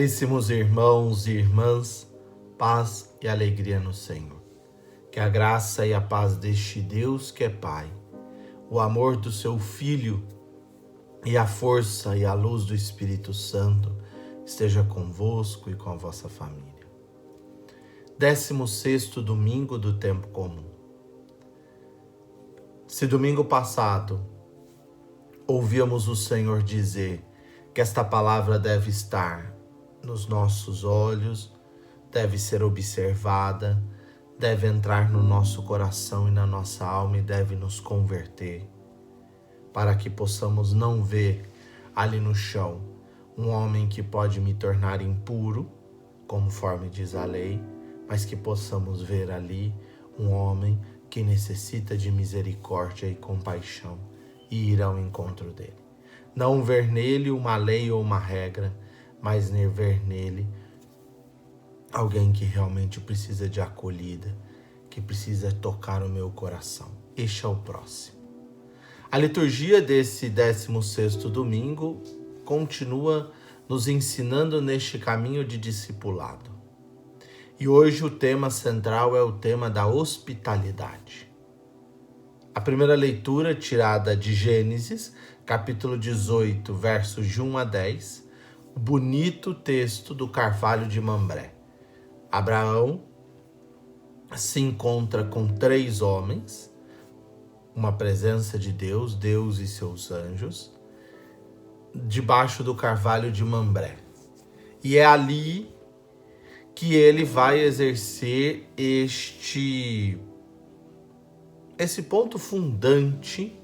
Caríssimos irmãos e irmãs, paz e alegria no Senhor. Que a graça e a paz deste Deus que é Pai, o amor do seu Filho e a força e a luz do Espírito Santo esteja convosco e com a vossa família. 16º domingo do tempo comum. Se domingo passado ouvíamos o Senhor dizer que esta palavra deve estar nos nossos olhos, deve ser observada, deve entrar no nosso coração e na nossa alma e deve nos converter, para que possamos não ver ali no chão um homem que pode me tornar impuro, conforme diz a lei, mas que possamos ver ali um homem que necessita de misericórdia e compaixão e ir ao encontro dele. Não ver nele uma lei ou uma regra, mas ver nele alguém que realmente precisa de acolhida, que precisa tocar o meu coração. Este é o próximo. A liturgia desse 16º domingo continua nos ensinando neste caminho de discipulado. E hoje o tema central é o tema da hospitalidade. A primeira leitura, tirada de Gênesis, capítulo 18, versos de 1 a 10, o bonito texto do carvalho de Mambré. Abraão se encontra com 3 homens, uma presença de Deus, Deus e seus anjos, debaixo do carvalho de Mambré. E é ali que ele vai exercer esse ponto fundante,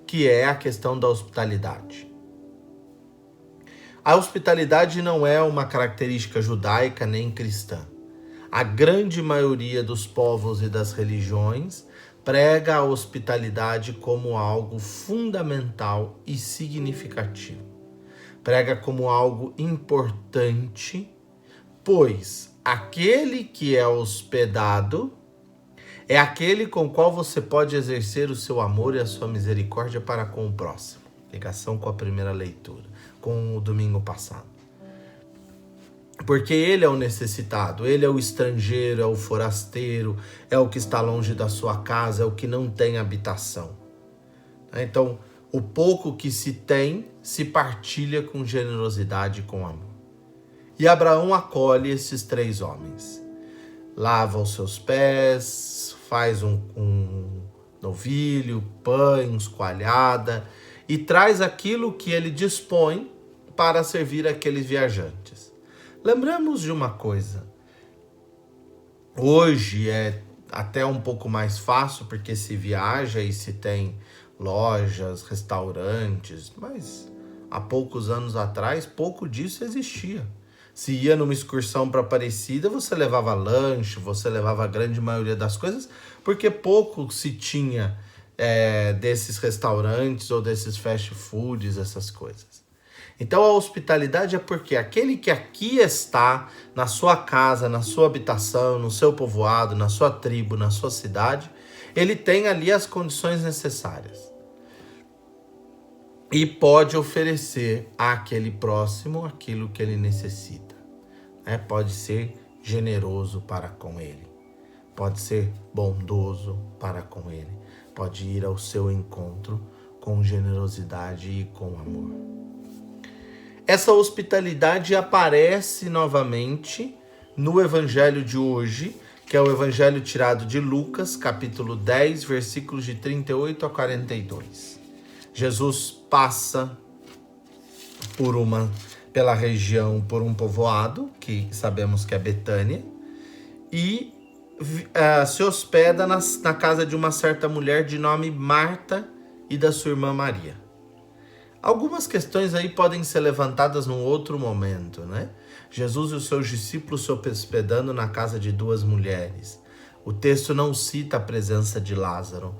que é a questão da hospitalidade. A hospitalidade não é uma característica judaica nem cristã. A grande maioria dos povos e das religiões prega a hospitalidade como algo fundamental e significativo. Prega como algo importante, pois aquele que é hospedado é aquele com o qual você pode exercer o seu amor e a sua misericórdia para com o próximo. Ligação com a primeira leitura, com o domingo passado. Porque ele é o necessitado, ele é o estrangeiro, é o forasteiro, é o que está longe da sua casa, é o que não tem habitação. Então, o pouco que se tem, se partilha com generosidade e com amor. E Abraão acolhe esses 3 homens. Lava os seus pés, faz um novilho, pães, coalhada, e traz aquilo que ele dispõe para servir aqueles viajantes. Lembramos de uma coisa. Hoje é até um pouco mais fácil porque se viaja e se tem lojas, restaurantes, mas há poucos anos atrás pouco disso existia. Se ia numa excursão para Aparecida, você levava lanche, você levava a grande maioria das coisas, porque pouco se tinha desses restaurantes ou desses fast foods, essas coisas. Então a hospitalidade é porque aquele que aqui está, na sua casa, na sua habitação, no seu povoado, na sua tribo, na sua cidade, ele tem ali as condições necessárias. E pode oferecer àquele próximo aquilo que ele necessita. Pode ser generoso para com ele. Pode ser bondoso para com ele. Pode ir ao seu encontro com generosidade e com amor. Essa hospitalidade aparece novamente no evangelho de hoje, que é o evangelho tirado de Lucas, capítulo 10, versículos de 38 a 42. Jesus passa pela região, por um povoado, que sabemos que é Betânia, e se hospeda na casa de uma certa mulher de nome Marta e da sua irmã Maria. Algumas questões aí podem ser levantadas num outro momento, né? Jesus e os seus discípulos se hospedando na casa de 2 mulheres. O texto não cita a presença de Lázaro,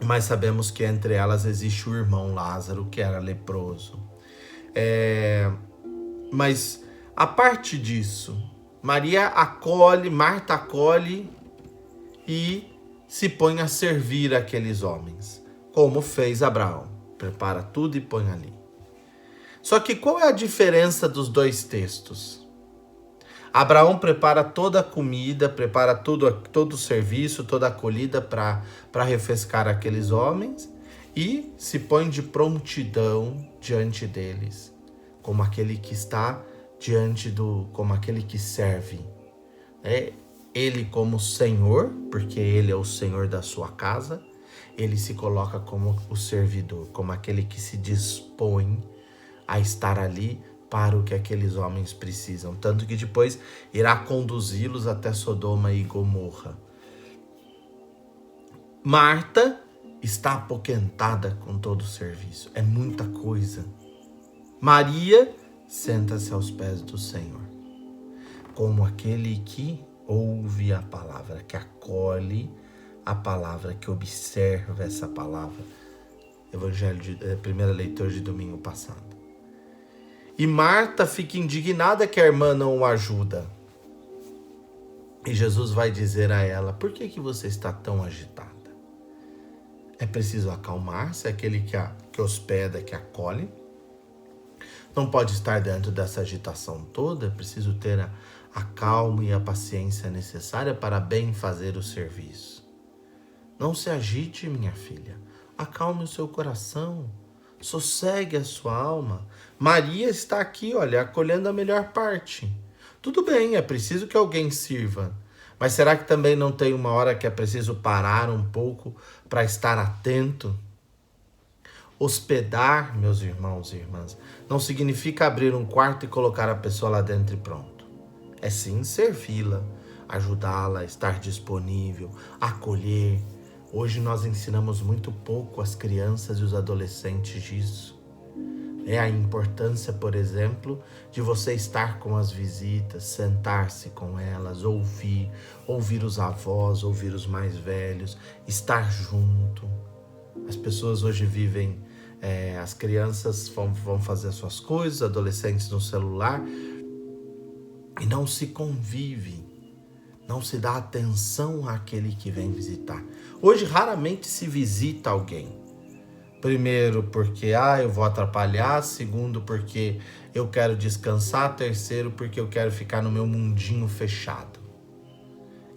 mas sabemos que entre elas existe o irmão Lázaro, que era leproso. Mas a parte disso, Marta acolhe e se põe a servir aqueles homens, como fez Abraão. Prepara tudo e põe ali. Só que qual é a diferença dos dois textos? Abraão prepara toda a comida, prepara todo o serviço, toda a acolhida para refrescar aqueles homens e se põe de prontidão diante deles, como aquele que está como aquele que serve. Ele como Senhor, porque ele é o Senhor da sua casa, ele se coloca como o servidor, como aquele que se dispõe a estar ali para o que aqueles homens precisam. Tanto que depois irá conduzi-los até Sodoma e Gomorra. Marta está apoquentada com todo o serviço. É muita coisa. Maria senta-se aos pés do Senhor, como aquele que ouve a palavra, que acolhe a palavra, que observa essa palavra. Primeira leitura de domingo passado. E Marta fica indignada que a irmã não o ajuda. E Jesus vai dizer a ela: por que você está tão agitada? É preciso acalmar-se, aquele que hospeda, que acolhe. Não pode estar dentro dessa agitação toda, é preciso ter a calma e a paciência necessária para bem fazer o serviço. Não se agite, minha filha. Acalme o seu coração. Sossegue a sua alma. Maria está aqui, olha, acolhendo a melhor parte. Tudo bem, é preciso que alguém sirva. Mas será que também não tem uma hora que é preciso parar um pouco para estar atento? Hospedar, meus irmãos e irmãs, não significa abrir um quarto e colocar a pessoa lá dentro e pronto. É sim servi-la, ajudá-la, estar disponível, acolher. Hoje nós ensinamos muito pouco as crianças e os adolescentes disso. É a importância, por exemplo, de você estar com as visitas, sentar-se com elas, ouvir os avós, ouvir os mais velhos, estar junto. As pessoas hoje vivem, as crianças vão fazer as suas coisas, adolescentes no celular, e não se convive, não se dá atenção àquele que vem visitar. Hoje raramente se visita alguém. Primeiro porque eu vou atrapalhar, segundo porque eu quero descansar, terceiro porque eu quero ficar no meu mundinho fechado.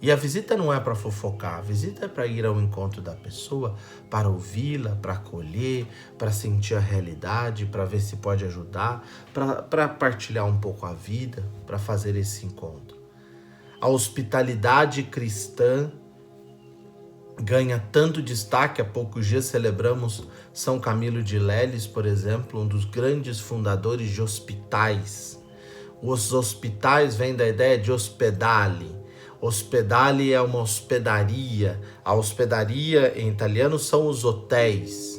E a visita não é para fofocar, a visita é para ir ao encontro da pessoa, para ouvi-la, para acolher, para sentir a realidade, para ver se pode ajudar, para partilhar um pouco a vida, para fazer esse encontro. A hospitalidade cristã ganha tanto destaque. Há poucos dias celebramos São Camilo de Leles, por exemplo, um dos grandes fundadores de hospitais. Os hospitais vêm da ideia de hospedale. Hospedale é uma hospedaria. A hospedaria em italiano são os hotéis.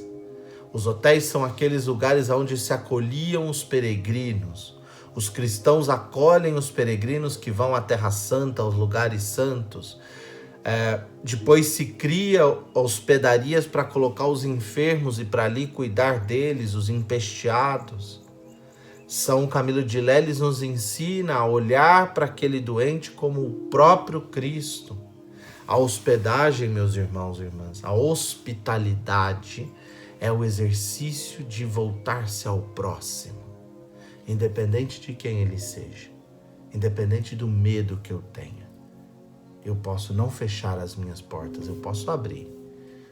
Os hotéis são aqueles lugares onde se acolhiam os peregrinos. Os cristãos acolhem os peregrinos que vão à Terra Santa, aos lugares santos. Depois se cria hospedarias para colocar os enfermos e para ali cuidar deles, os empesteados. São Camilo de Leles nos ensina a olhar para aquele doente como o próprio Cristo. A hospedagem, meus irmãos e irmãs, a hospitalidade é o exercício de voltar-se ao próximo, independente de quem ele seja, independente do medo que eu tenha. Eu posso não fechar as minhas portas, eu posso abrir.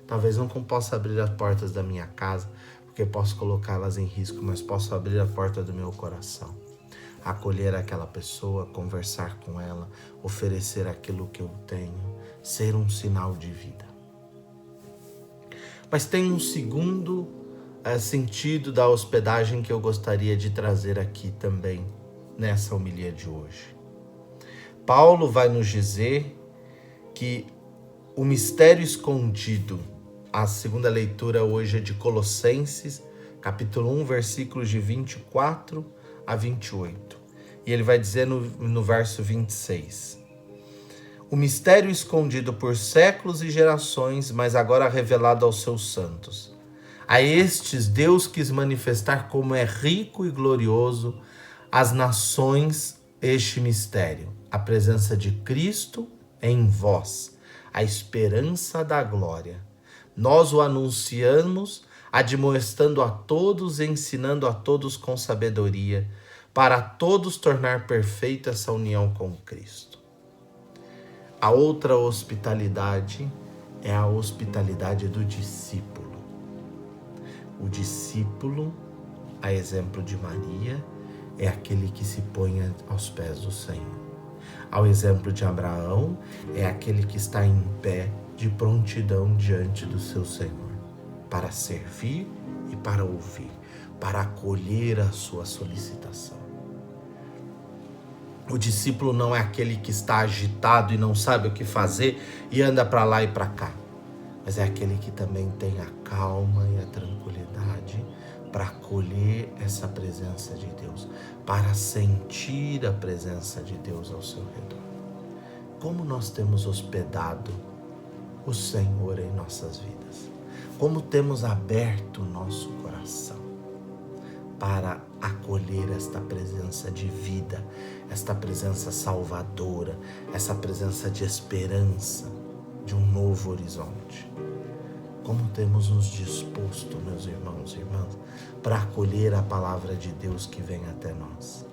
Talvez não possa abrir as portas da minha casa, porque posso colocá-las em risco, mas posso abrir a porta do meu coração. Acolher aquela pessoa, conversar com ela, oferecer aquilo que eu tenho, ser um sinal de vida. Mas tem um segundo sentido da hospedagem que eu gostaria de trazer aqui também, nessa homilia de hoje. Paulo vai nos dizer que o mistério escondido, a segunda leitura hoje é de Colossenses, capítulo 1, versículos de 24 a 28. E ele vai dizer no verso 26. O mistério escondido por séculos e gerações, mas agora revelado aos seus santos. A estes Deus quis manifestar como é rico e glorioso às nações este mistério, a presença de Cristo em vós, a esperança da glória. Nós o anunciamos admoestando a todos, ensinando a todos com sabedoria, para todos tornar perfeita essa união com Cristo. A outra hospitalidade é a hospitalidade do discípulo. O discípulo, a exemplo de Maria, é aquele que se põe aos pés do Senhor. Ao exemplo de Abraão, é aquele que está em pé de prontidão diante do seu Senhor, para servir e para ouvir, para acolher a sua solicitação. O discípulo não é aquele que está agitado e não sabe o que fazer e anda para lá e para cá, mas é aquele que também tem a calma e a tranquilidade para acolher essa presença de Deus, para sentir a presença de Deus ao seu redor. Como nós temos hospedado o Senhor em nossas vidas? Como temos aberto o nosso coração para acolher esta presença de vida, esta presença salvadora, essa presença de esperança, de um novo horizonte? Como temos nos disposto, meus irmãos e irmãs, para acolher a palavra de Deus que vem até nós?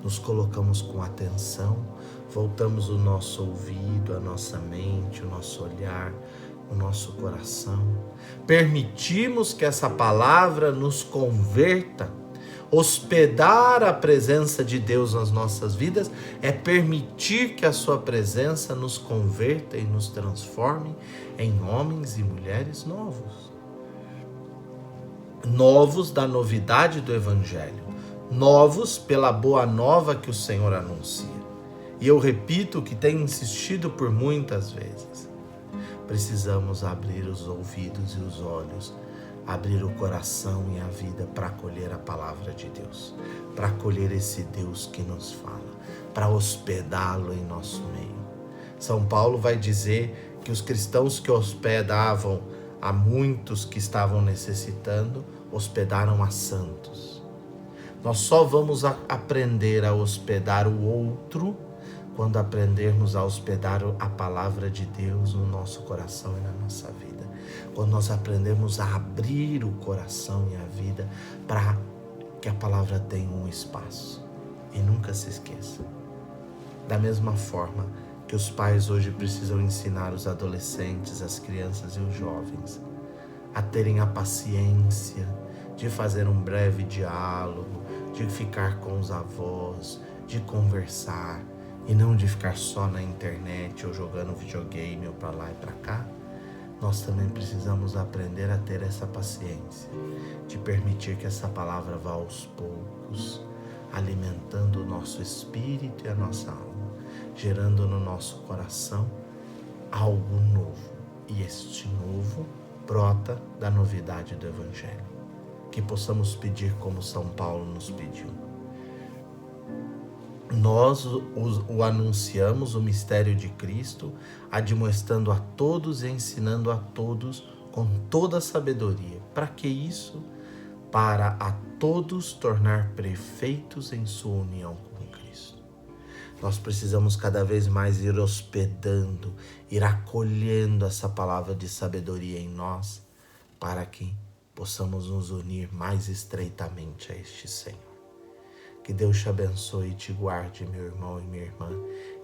Nos colocamos com atenção, voltamos o nosso ouvido, a nossa mente, o nosso olhar, o nosso coração. Permitimos que essa palavra nos converta. Hospedar a presença de Deus nas nossas vidas é permitir que a sua presença nos converta e nos transforme em homens e mulheres novos. Novos da novidade do Evangelho. Novos pela boa nova que o Senhor anuncia. E eu repito o que tenho insistido por muitas vezes. Precisamos abrir os ouvidos e os olhos, abrir o coração e a vida para acolher a palavra de Deus, para acolher esse Deus que nos fala, para hospedá-lo em nosso meio. São Paulo vai dizer que os cristãos que hospedavam a muitos que estavam necessitando, hospedaram a santos. Nós só vamos aprender a hospedar o outro quando aprendermos a hospedar a palavra de Deus no nosso coração e na nossa vida. Quando nós aprendemos a abrir o coração e a vida para que a palavra tenha um espaço. E nunca se esqueça. Da mesma forma que os pais hoje precisam ensinar os adolescentes, as crianças e os jovens a terem a paciência de fazer um breve diálogo, de ficar com os avós, de conversar, e não de ficar só na internet ou jogando videogame ou para lá e para cá, nós também precisamos aprender a ter essa paciência, de permitir que essa palavra vá aos poucos, alimentando o nosso espírito e a nossa alma, gerando no nosso coração algo novo. E este novo brota da novidade do Evangelho. Que possamos pedir como São Paulo nos pediu. Nós o anunciamos, o mistério de Cristo, admoestando a todos e ensinando a todos com toda a sabedoria. Para que isso? Para a todos tornar perfeitos em sua união com Cristo. Nós precisamos cada vez mais ir hospedando, ir acolhendo essa palavra de sabedoria em nós, para que possamos nos unir mais estreitamente a este Senhor. Que Deus te abençoe e te guarde, meu irmão e minha irmã,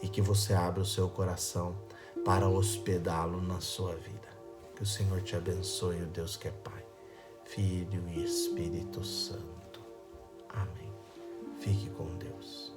e que você abra o seu coração para hospedá-lo na sua vida. Que o Senhor te abençoe, o Deus que é Pai, Filho e Espírito Santo. Amém. Fique com Deus.